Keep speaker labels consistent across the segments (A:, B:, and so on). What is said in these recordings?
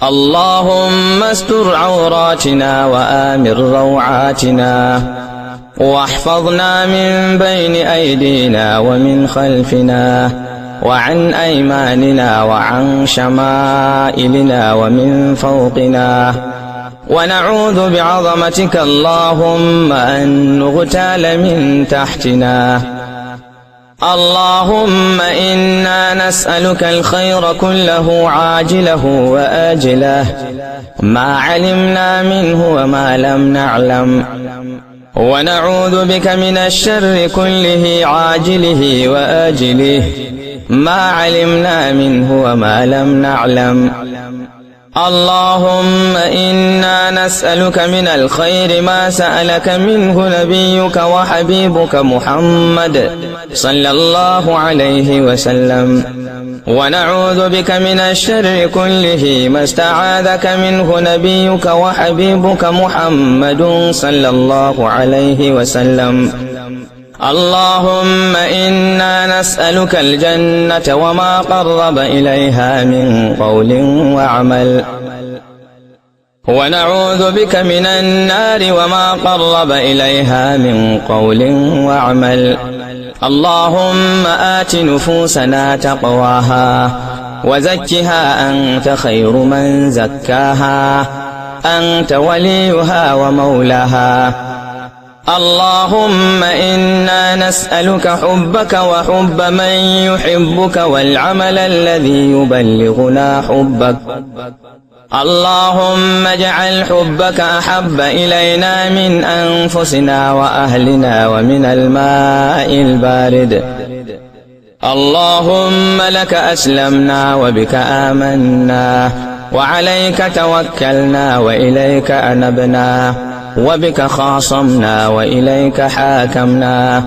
A: اللهم استر عوراتنا وآمن روعاتنا، واحفظنا من بين أيدينا ومن خلفنا وعن أيماننا وعن شمائلنا ومن فوقنا، ونعوذ بعظمتك اللهم أن نغتال من تحتنا. اللهم إنا نسألك الخير كله عاجله وآجله، ما علمنا منه وما لم نعلم، ونعوذ بك من الشر كله عاجله وآجله، ما علمنا منه وما لم نعلم. اللهم إنا نسألك من الخير ما سألك منه نبيك وحبيبك محمد صلى الله عليه وسلم، ونعوذ بك من الشر كله ما استعاذك منه نبيك وحبيبك محمد صلى الله عليه وسلم. اللهم إنا نسألك الجنة وما قرب إليها من قول وعمل، ونعوذ بك من النار وما قرب إليها من قول وعمل. اللهم آت نفوسنا تقواها وزكها أنت خير من زكاها، أنت وليها ومولاها. اللهم إنا نسألك حبك وحب من يحبك والعمل الذي يبلغنا حبك. اللهم اجعل حبك أحب إلينا من أنفسنا وأهلنا ومن الماء البارد. اللهم لك أسلمنا وبك آمنا وعليك توكلنا وإليك أنبنا وبك خاصمنا وإليك حاكمنا،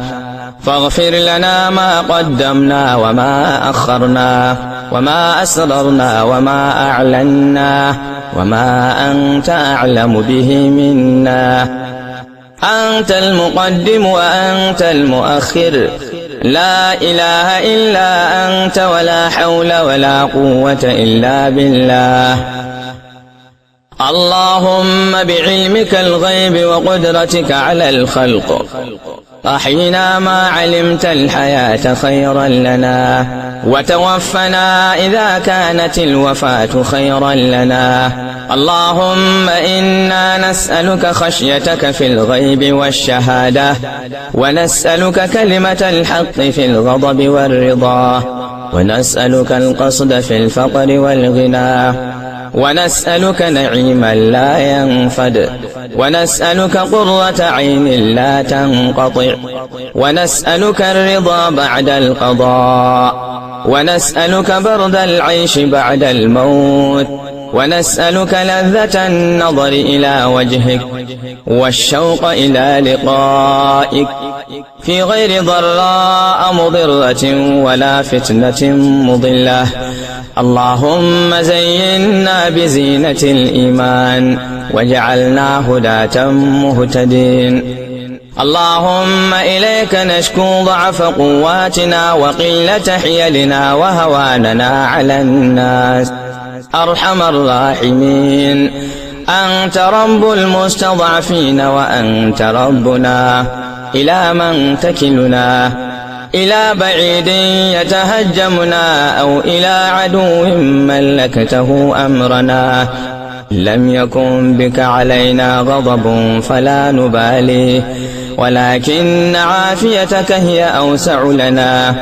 A: فاغفر لنا ما قدمنا وما أخرنا وما أسررنا وما أعلنا وما أنت أعلم به منا. أنت المقدم وأنت المؤخر، لا إله إلا أنت، ولا حول ولا قوة إلا بالله. اللهم بعلمك الغيب وقدرتك على الخلق أحينا ما علمت الحياة خيرا لنا، وتوفنا إذا كانت الوفاة خيرا لنا. اللهم إنا نسألك خشيتك في الغيب والشهادة، ونسألك كلمة الحق في الغضب والرضا، ونسألك القصد في الفقر والغنى، ونسألك نعيما لا ينفد، ونسألك قرة عين لا تنقطع، ونسألك الرضا بعد القضاء، ونسألك برد العيش بعد الموت، ونسألك لذة النظر إلى وجهك والشوق إلى لقائك في غير ضراء مضرة ولا فتنة مضلة. اللهم زينا بزينة الإيمان واجعلنا هداة مهتدين. اللهم إليك نشكو ضعف قواتنا وقلة حيلنا وهواننا على الناس. أرحم الراحمين، أنت رب المستضعفين وأنت ربنا، إلى من تكلنا؟ إلى بعيد يتهجمنا أو إلى عدو ملكته أمرنا؟ لم يكن بك علينا غضب فلا نبالي، ولكن عافيتك هي أوسع لنا.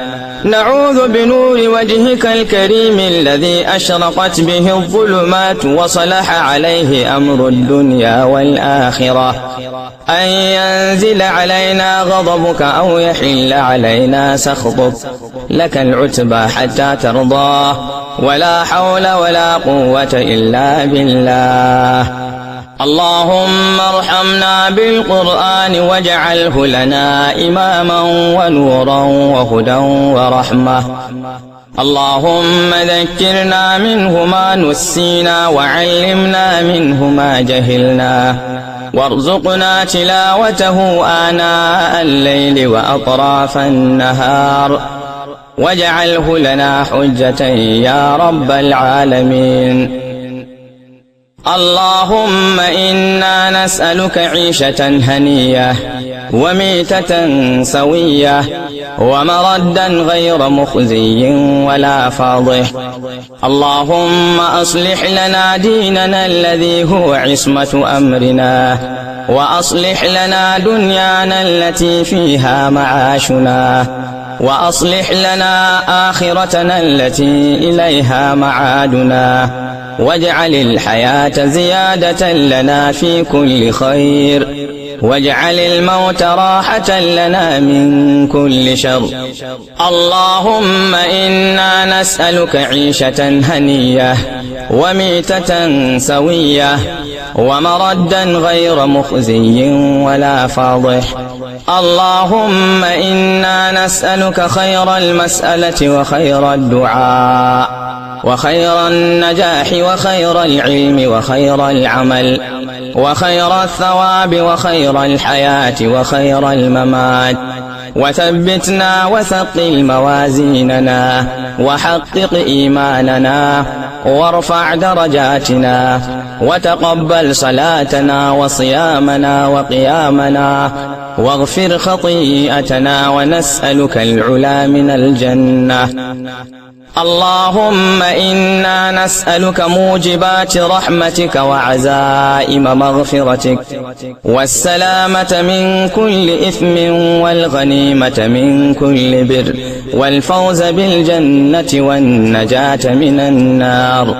A: نعوذ بنور وجهك الكريم الذي أشرقت به الظلمات وصلح عليه أمر الدنيا والآخرة، أن ينزل علينا غضبك أو يحل علينا سخطك. لك العتبى حتى ترضى، ولا حول ولا قوة إلا بالله. اللهم ارحمنا بالقرآن واجعله لنا إماما ونورا وهدى ورحمة. اللهم ذكرنا منه ما نسينا وعلمنا منه ما جهلنا، وارزقنا تلاوته آناء الليل وأطراف النهار، واجعله لنا حجة يا رب العالمين. اللهم إنا نسألك عيشة هنية وميتة سوية ومردا غير مخزي ولا فاضح. اللهم أصلح لنا ديننا الذي هو عصمة أمرنا، وأصلح لنا دنيانا التي فيها معاشنا، وأصلح لنا آخرتنا التي إليها معادنا، واجعل الحياة زيادة لنا في كل خير، واجعل الموت راحة لنا من كل شر. اللهم إنا نسألك عيشة هنية وميتة سوية ومردا غير مخزي ولا فاضح. اللهم إنا نسألك خير المسألة وخير الدعاء وخير النجاح وخير العلم وخير العمل وخير الثواب وخير الحياة وخير الممات. وثبتنا وثقل موازيننا وحقق إيماننا وارفع درجاتنا، وتقبل صلاتنا وصيامنا وقيامنا، واغفر خطيئتنا، ونسألك العلا من الجنة. اللهم إنا نسألك موجبات رحمتك وعزائم مغفرتك والسلامة من كل إثم والغنيمة من كل بر والفوز بالجنة والنجاة من النار.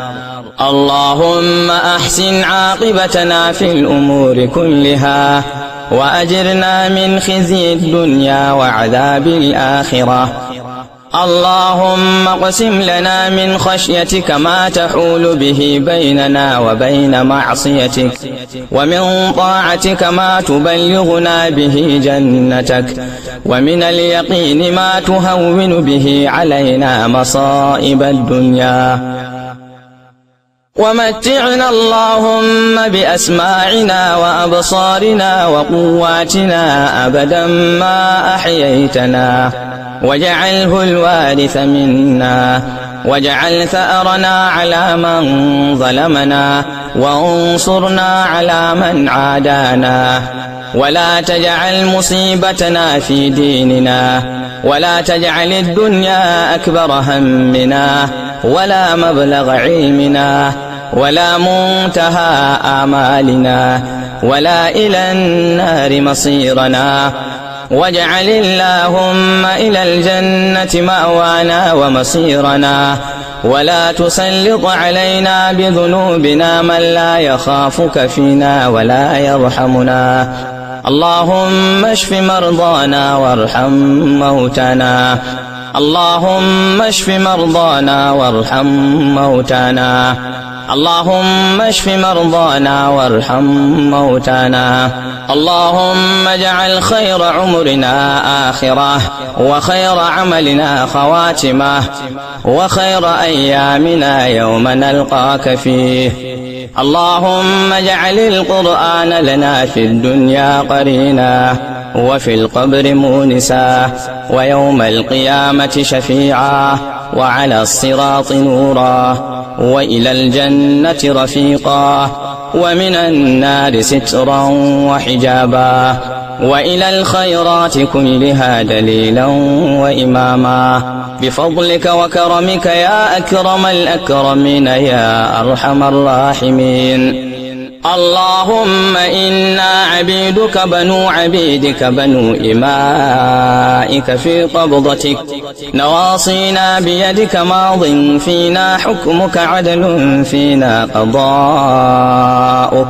A: اللهم أحسن عاقبتنا في الأمور كلها، وأجرنا من خزي الدنيا وعذاب الآخرة. اللهم اقسم لنا من خشيتك ما تحول به بيننا وبين معصيتك، ومن طاعتك ما تبلغنا به جنتك، ومن اليقين ما تهون به علينا مصائب الدنيا. ومتعنا اللهم بأسماعنا وأبصارنا وقواتنا أبدا ما أحييتنا، واجعله الوارث منا، واجعل ثأرنا على من ظلمنا، وانصرنا على من عادانا، ولا تجعل مصيبتنا في ديننا، ولا تجعل الدنيا أكبر همنا ولا مبلغ علمنا ولا منتهى آمالنا ولا إلى النار مصيرنا. واجعل اللهم إلى الجنة مأوانا ومصيرنا، ولا تسلط علينا بذنوبنا من لا يخافك فينا ولا يرحمنا. اللهم اشف مرضانا وارحم موتانا. اللهم اشف مرضانا وارحم موتانا. اللهم اشف مرضانا وارحم موتانا. اللهم اجعل خير عمرنا آخرة، وخير عملنا خواتمة، وخير أيامنا يوم نلقاك فيه. اللهم اجعل القرآن لنا في الدنيا قرينا، وفي القبر مونسا، ويوم القيامة شفيعا، وعلى الصراط نورا، وإلى الجنة رفيقا، ومن النار سترا وحجابا، وإلى الخيرات كلها دليلا وإماما، بفضلك وكرمك يا أكرم الأكرمين يا أرحم الراحمين. اللهم إنا عبيدك بنو عبيدك بنو إمائك في قبضتك، نواصينا بيدك، ماض فينا حكمك، عدل فينا قضاؤك.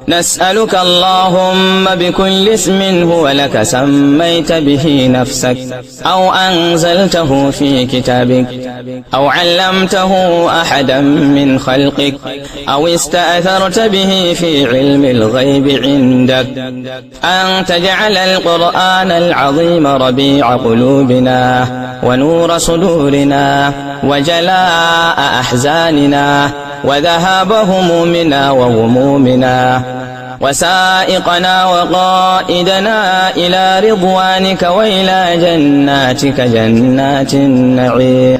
A: نسألك اللهم بكل اسم هو لك سميت به نفسك، أو أنزلته في كتابك، أو علمته أحدا من خلقك، أو استأثرت به في علم الغيب عندك، أن تجعل القرآن العظيم ربيع قلوبنا ونور صدورنا وجلاء أحزاننا وذهاب همومنا وغمومنا، وسائقنا وقائدنا إلى رضوانك وإلى جناتك جنات النعيم.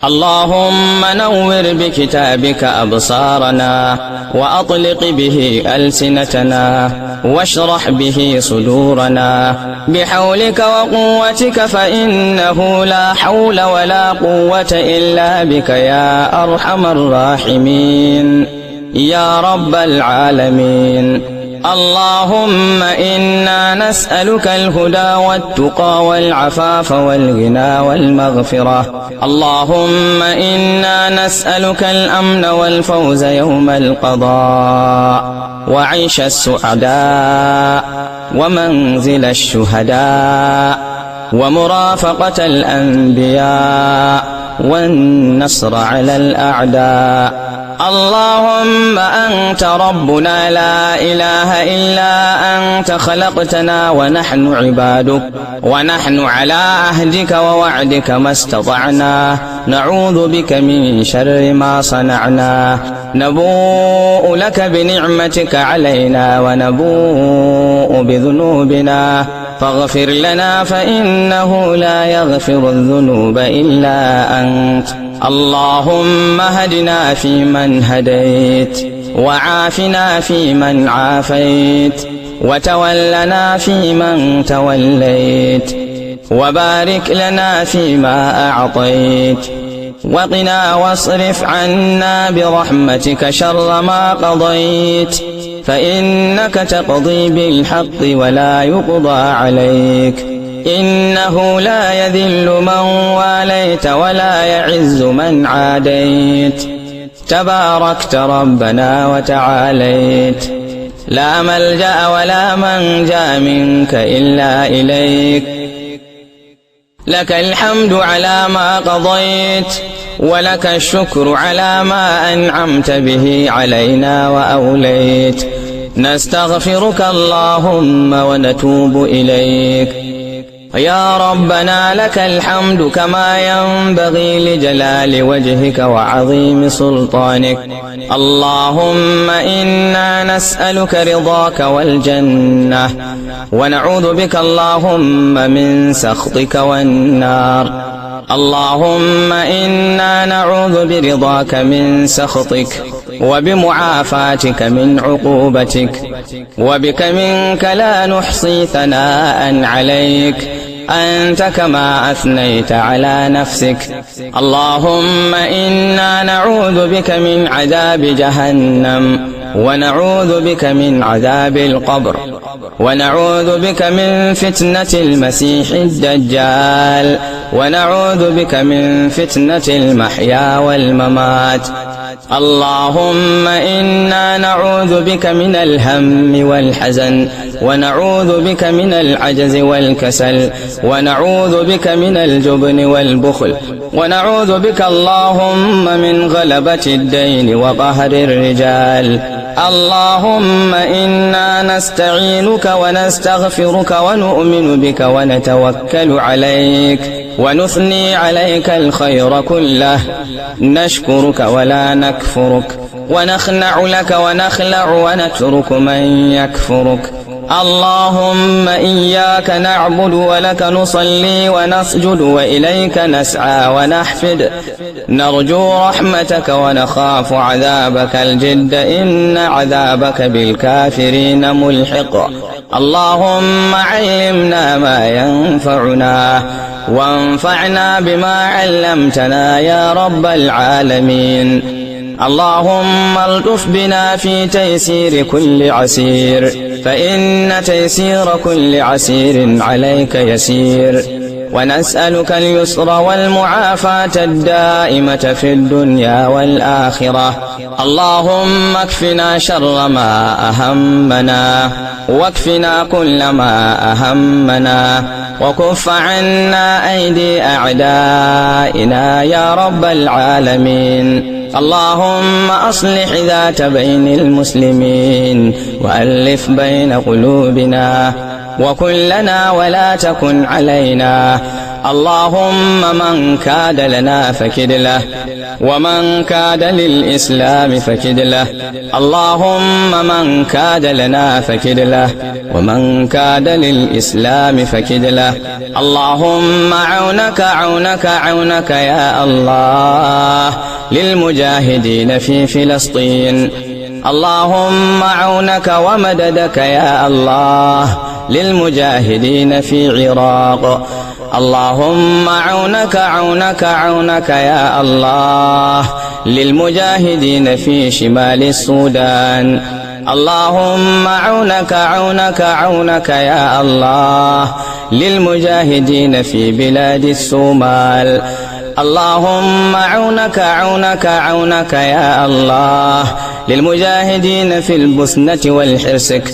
A: اللهم نور بكتابك أبصارنا وأطلق به ألسنتنا واشرح به صدورنا بحولك وقوتك، فإنه لا حول ولا قوة إلا بك يا أرحم الراحمين يا رب العالمين. اللهم إنا نسألك الهدى والتقى والعفاف والغنى والمغفرة. اللهم إنا نسألك الأمن والفوز يوم القضاء وعيش السعداء ومنزل الشهداء ومرافقة الأنبياء والنصر على الأعداء. اللهم أنت ربنا لا إله إلا أنت، خلقتنا ونحن عبادك، ونحن على عهدك ووعدك ما استطعنا، نعوذ بك من شر ما صنعنا، نبوء لك بنعمتك علينا ونبوء بذنوبنا، فاغفر لنا فإنه لا يغفر الذنوب إلا أنت. اللهم هدنا فيمن هديت، وعافنا فيمن عافيت، وتولنا فيمن توليت، وبارك لنا فيما أعطيت، وقنا واصرف عنا برحمتك شر ما قضيت، فإنك تقضي بالحق ولا يقضى عليك، إنه لا يذل من واليت ولا يعز من عاديت، تباركت ربنا وتعاليت، لا ملجأ ولا منجا منك إلا إليك. لك الحمد على ما قضيت، ولك الشكر على ما أنعمت به علينا وأوليت. نستغفرك اللهم ونتوب إليك. يا ربنا لك الحمد كما ينبغي لجلال وجهك وعظيم سلطانك. اللهم إنا نسألك رضاك والجنة، ونعوذ بك اللهم من سخطك والنار. اللهم إنا نعوذ برضاك من سخطك، وبمعافاتك من عقوبتك، وبك منك لا نحصي ثناء عليك، أنت كما أثنيت على نفسك. اللهم إنا نعوذ بك من عذاب جهنم، ونعوذ بك من عذاب القبر، ونعوذ بك من فتنة المسيح الدجال، ونعوذ بك من فتنة المحيا والممات. اللهم إنا نعوذ بك من الهم والحزن، ونعوذ بك من العجز والكسل، ونعوذ بك من الجبن والبخل، ونعوذ بك اللهم من غلبة الدين وقهر الرجال. اللهم إنا نستعينك ونستغفرك ونؤمن بك ونتوكل عليك، ونثني عليك الخير كله، نشكرك ولا نكفرك، ونخنع لك ونخلع ونترك من يكفرك. اللهم إياك نعبد ولك نصلي ونسجد وإليك نسعى ونحفد، نرجو رحمتك ونخاف عذابك الجد، إن عذابك بالكافرين ملحق. اللهم علمنا ما ينفعنا، وانفعنا بما علمتنا يا رب العالمين. اللهم الطف بنا في تيسير كل عسير، فإن تيسير كل عسير عليك يسير. ونسألك اليسر والمعافاة الدائمة في الدنيا والآخرة. اللهم اكفنا شر ما أهمنا، واكفنا كل ما أهمنا، وكف عنا أيدي أعدائنا يا رب العالمين. اللهم أصلح ذات بين المسلمين، وألف بين قلوبنا، وكن لنا ولا تكن علينا. اللهم من كاد لنا فكد له، ومن كاد للإسلام فكد له. اللهم من كاد لنا فكد له، ومن كاد للإسلام فكد له. اللهم عونك عونك عونك يا الله للمجاهدين في فلسطين. اللهم عونك ومددك يا الله للمجاهدين في العراق. اللهم عونك عونك عونك يا الله للمجاهدين في شمال السودان. اللهم عونك عونك عونك يا الله للمجاهدين في بلاد الصومال. اللهم عونك عونك عونك يا الله للمجاهدين في البوسنة والحرسك.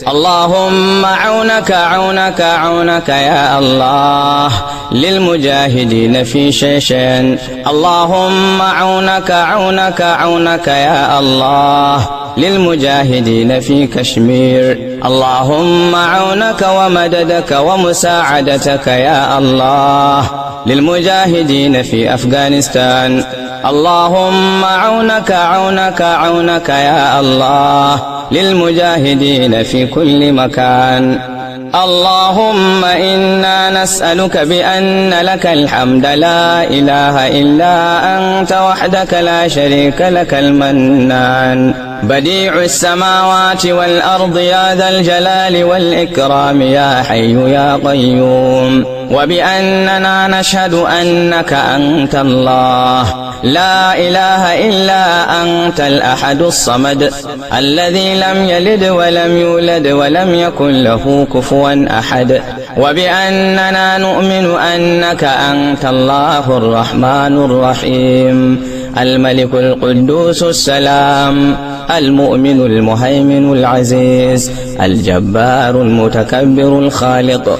A: اللهم عونك عونك عونك يا الله للمجاهدين في شيشين. اللهم عونك عونك عونك يا الله للمجاهدين في كشمير. اللهم عونك ومددك ومساعدتك يا الله للمجاهدين في أفغانستان. اللهم عونك عونك عونك يا الله للمجاهدين في كل مكان. اللهم إنا نسألك بأن لك الحمد لا إله إلا أنت وحدك لا شريك لك المنان بديع السماوات والأرض يا ذا الجلال والإكرام يا حي يا قيوم، وبأننا نشهد أنك أنت الله لا إله إلا أنت الأحد الصمد الذي لم يلد ولم يولد ولم يكن له كفوا أحد، وبأننا نؤمن أنك أنت الله الرحمن الرحيم الملك القدوس السلام المؤمن المهيمن العزيز الجبار المتكبر الخالق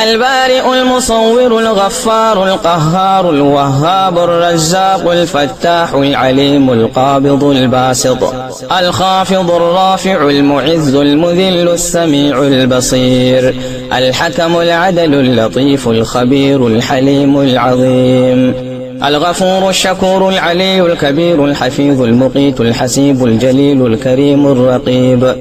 A: البارئ المصور الغفار القهار الوهاب الرزاق الفتاح العليم القابض الباسط الخافض الرافع المعز المذل السميع البصير الحكم العدل اللطيف الخبير الحليم العظيم الغفور الشكور العلي الكبير الحفيظ المقيت الحسيب الجليل الكريم الرقيب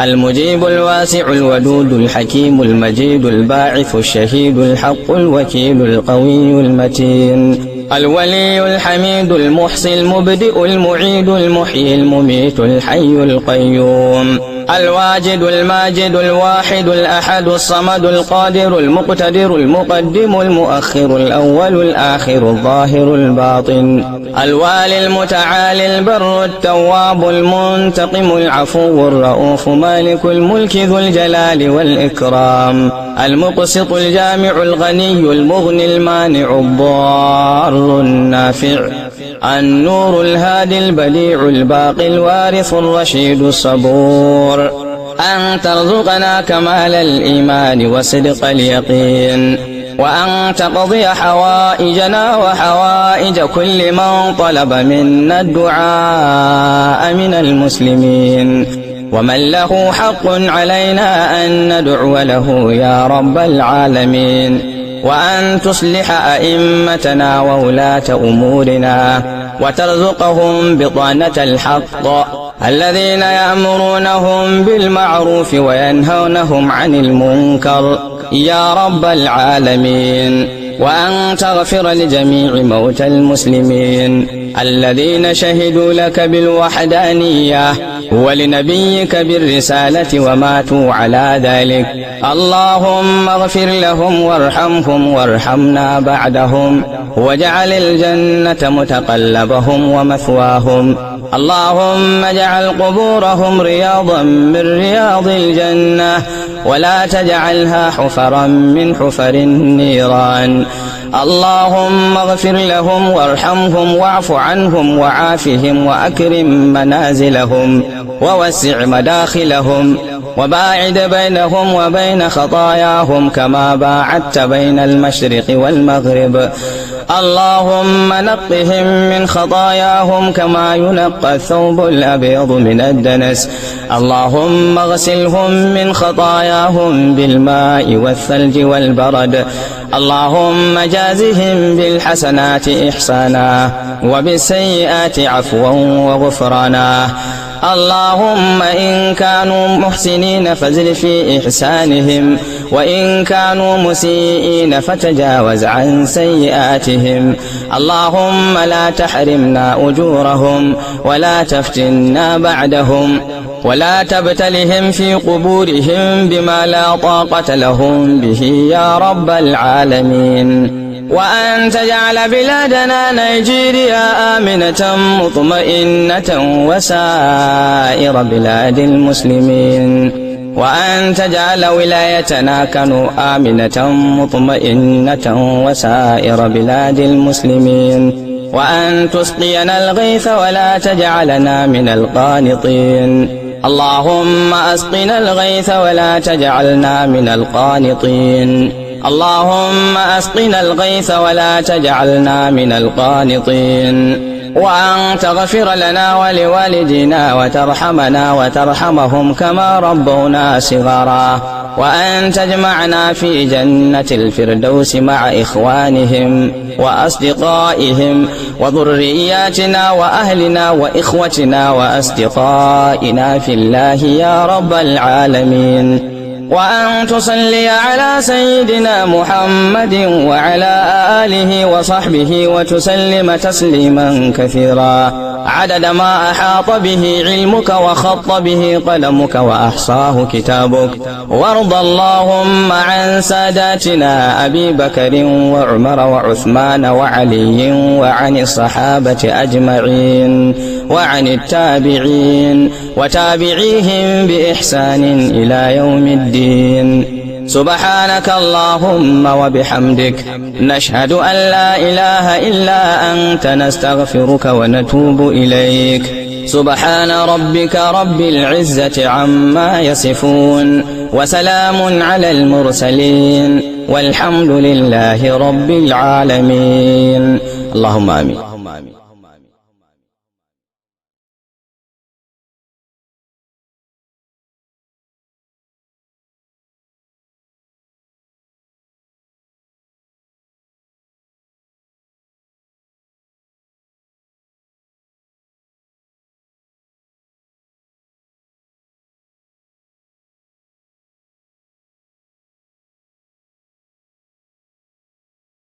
A: المجيب الواسع الودود الحكيم المجيد الباعث الشهيد الحق الوكيل القوي المتين الولي الحميد المحصي المبدئ المعيد المحيي المميت الحي القيوم الواجد الماجد الواحد الأحد الصمد القادر المقتدر المقدم المؤخر الأول الآخر الظاهر الباطن الوالي المتعالي البر التواب المنتقم العفو الرؤوف مالك الملك ذو الجلال والإكرام المقسط الجامع الغني المغني المانع الضار النافع النور الهادي البديع الباقي الوارث الرشيد الصبور أن ترزقنا كمال الإيمان وصدق اليقين، وأن تقضي حوائجنا وحوائج كل من طلب منا الدعاء من المسلمين، ومن له حق علينا أن ندعو له يا رب العالمين، وأن تصلح أئمتنا وولاة أمورنا وترزقهم بطانة الحق الذين يأمرونهم بالمعروف وينهونهم عن المنكر يا رب العالمين، وأن تغفر لجميع موتى المسلمين الذين شهدوا لك بالوحدانية ولنبيك بالرسالة وماتوا على ذلك. اللهم اغفر لهم وارحمهم وارحمنا بعدهم، واجعل الجنة متقلبهم ومثواهم. اللهم اجعل قبورهم رياضا من رياض الجنة، ولا تجعلها حفرا من حفر النيران. اللهم اغفر لهم وارحمهم واعف عنهم وعافهم وأكرم منازلهم ووسع مداخلهم، وباعد بينهم وبين خطاياهم كما باعدت بين المشرق والمغرب. اللهم نقهم من خطاياهم كما ينقى الثوب الأبيض من الدنس. اللهم اغسلهم من خطاياهم بالماء والثلج والبرد. اللهم جازهم بالحسنات إحسانا وبالسيئات عفوا وغفرانا. اللهم إن كانوا محسنين فزد في إحسانهم، وإن كانوا مسيئين فتجاوز عن سيئاتهم. اللهم لا تحرمنا أجورهم ولا تفتنا بعدهم، ولا تبتلهم في قبورهم بما لا طاقة لهم به يا رب العالمين. وأن تجعل بلادنا نيجيريا آمنة مطمئنة وسائر بلاد المسلمين. وأن تجعل ولايتنا كانوا آمنة مطمئنة وسائر بلاد المسلمين. وأن تسقينا الغيث ولا تجعلنا من القانطين. اللهم أسقنا الغيث ولا تجعلنا من القانطين. اللهم أسقنا الغيث ولا تجعلنا من القانطين. وأن تغفر لنا ولوالدينا وترحمنا وترحمهم كما ربونا صغارا. وأن تجمعنا في جنة الفردوس مع إخوانهم وأصدقائهم وذرياتنا وأهلنا وإخوتنا وأصدقائنا في الله يا رب العالمين. وأن تصلي على سيدنا محمد وعلى آله وصحبه وتسلم تسليما كثيرا عدد ما أحاط به علمك وخط به قلمك وأحصاه كتابك. وارض اللهم عن ساداتنا أبي بكر وعمر وعثمان وعلي وعن الصحابة أجمعين وعن التابعين وتابعيهم بإحسان إلى يوم الدين. سبحانك اللهم وبحمدك نشهد أن لا إله إلا أنت نستغفرك ونتوب إليك. سبحان ربك رب العزة عما يصفون وسلام على المرسلين والحمد لله رب العالمين. اللهم آمين.